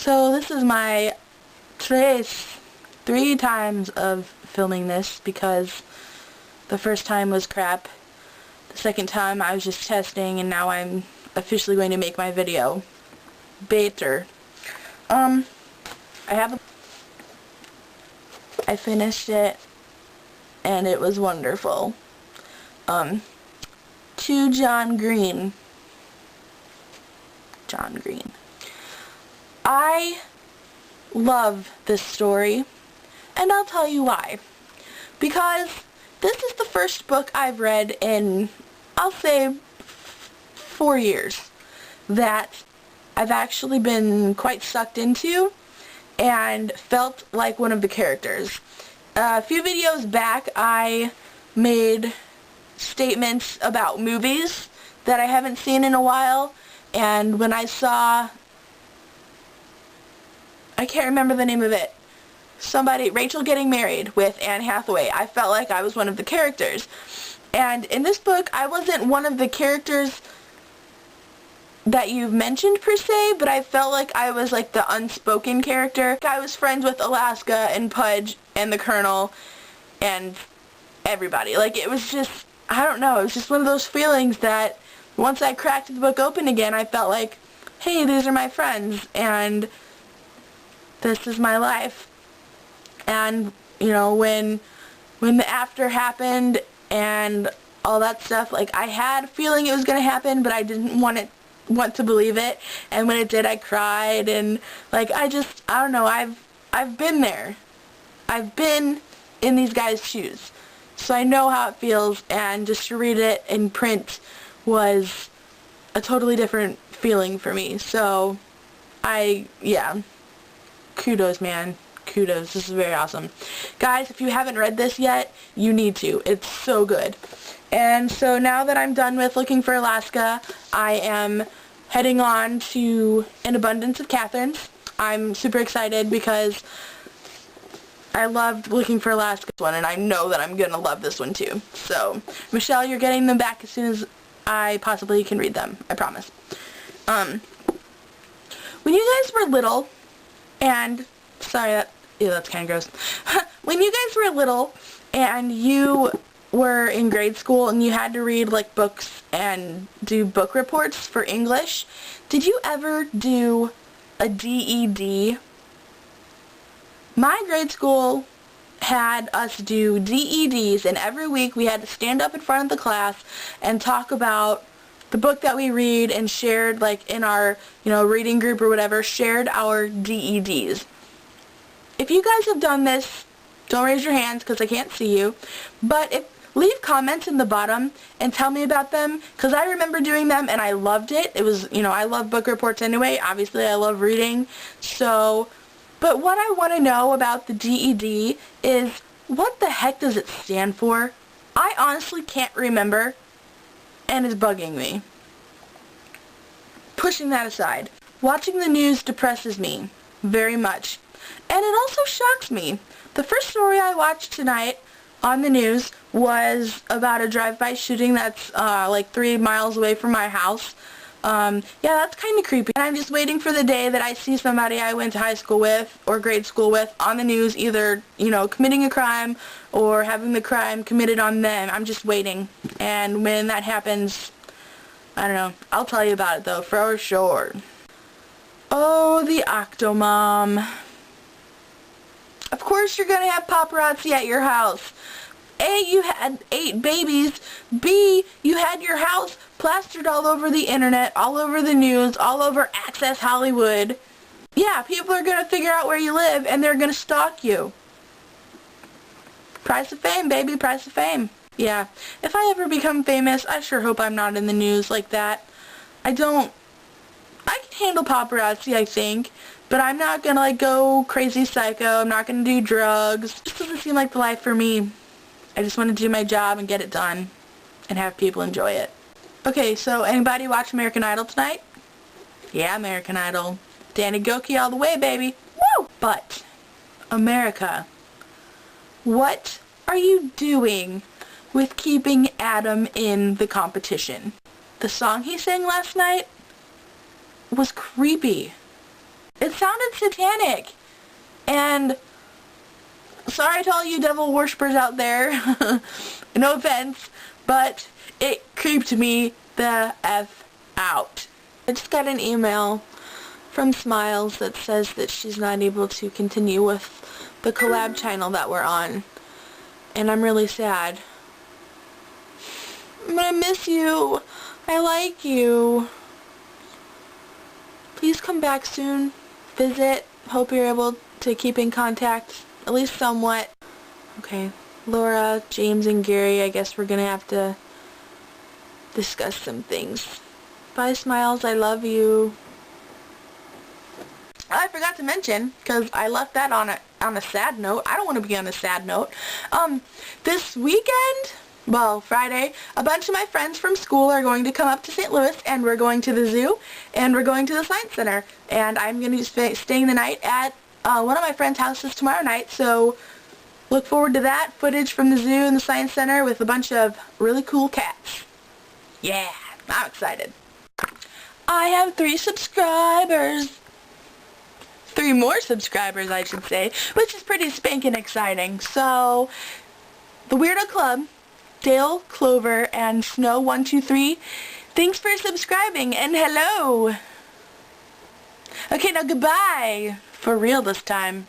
So this is my three times of filming this because the first time was crap. The second time I was just testing, and now I'm officially going to make my video better. I finished it and it was wonderful. To John Green. I love this story, and I'll tell you why. Because this is the first book I've read in, I'll say, 4 years that I've actually been quite sucked into and felt like one of the characters. A few videos back I made statements about movies that I haven't seen in a while, and when I saw, I can't remember the name of it, Rachel Getting Married with Anne Hathaway, I felt like I was one of the characters. And in this book, I wasn't one of the characters that you've mentioned per se, but I felt like I was like the unspoken character. I was friends with Alaska and Pudge and the Colonel and everybody. Like, it was just, I don't know, it was just one of those feelings that once I cracked the book open again, I felt like, hey, these are my friends, and this is my life. And, you know, when the after happened and all that stuff, like, I had a feeling it was going to happen, but I didn't want to believe it, and when it did, I cried, and, like, I don't know, I've been there. I've been in these guys' shoes, so I know how it feels, and just to read it in print was a totally different feeling for me. So yeah, kudos, man, kudos. This is very awesome. Guys, if you haven't read this yet, you need to. It's so good. And so now that I'm done with Looking for Alaska, I am heading on to An Abundance of Catherines. I'm super excited because I loved Looking for Alaska one, and I know that I'm gonna love this one too. So, Michelle, you're getting them back as soon as I possibly can read them. I promise. When you guys were little, and sorry, that's kind of gross. When you guys were little and you were in grade school and you had to read like books and do book reports for English, did you ever do a DED? My grade school had us do DEDs, and every week we had to stand up in front of the class and talk about the book that we read, and shared, like, in our, reading group or whatever, shared our DEDs. If you guys have done this, don't raise your hands because I can't see you, but leave comments in the bottom and tell me about them, because I remember doing them and I loved it. It was, I love book reports anyway. Obviously I love reading, so, but what I want to know about the DED is, what the heck does it stand for? I honestly can't remember, and it's bugging me. Pushing that aside, watching the news depresses me very much, and it also shocks me. The first story I watched tonight on the news was about a drive-by shooting that's like 3 miles away from my house. Yeah, that's kind of creepy. And I'm just waiting for the day that I see somebody I went to high school with or grade school with on the news, either, committing a crime or having the crime committed on them. I'm just waiting. And when that happens, I don't know. I'll tell you about it, though, for sure. Oh, the Octomom. Of course you're gonna have paparazzi at your house. A, you had 8 babies. B, you had your house plastered all over the internet, all over the news, all over Access Hollywood. Yeah, people are gonna figure out where you live, and they're gonna stalk you. Price of fame, baby, price of fame. Yeah, if I ever become famous, I sure hope I'm not in the news like that. I can handle paparazzi, I think, but I'm not gonna, like, go crazy psycho. I'm not gonna do drugs. It just doesn't seem like the life for me. I just want to do my job and get it done and have people enjoy it. Okay, so anybody watch American Idol tonight? Yeah, American Idol. Danny Goki all the way, baby. Woo! But, America, what are you doing with keeping Adam in the competition? The song he sang last night was creepy. It sounded satanic. And sorry to all you devil worshippers out there. No offense, but it creeped me the F out. I just got an email from Smiles that says that she's not able to continue with the collab channel that we're on. And I'm really sad. I'm gonna miss you. I like you. Please come back soon. Visit. Hope you're able to keep in contact, at least somewhat. Okay, Laura, James, and Gary, I guess we're gonna have to discuss some things. Bye, Smiles. I love you. I forgot to mention, because I left that on a sad note. I don't want to be on a sad note. This weekend, well, Friday, a bunch of my friends from school are going to come up to St. Louis, and we're going to the zoo, and we're going to the Science Center. And I'm going to be staying the night at one of my friends' houses tomorrow night, so look forward to that. Footage from the zoo and the Science Center with a bunch of really cool cats. Yeah, I'm excited. I have 3 subscribers. 3 more subscribers, I should say, which is pretty spanking exciting. So, the Weirdo Club, Dale, Clover, and Snow123, thanks for subscribing, and hello! Okay, now goodbye! For real this time.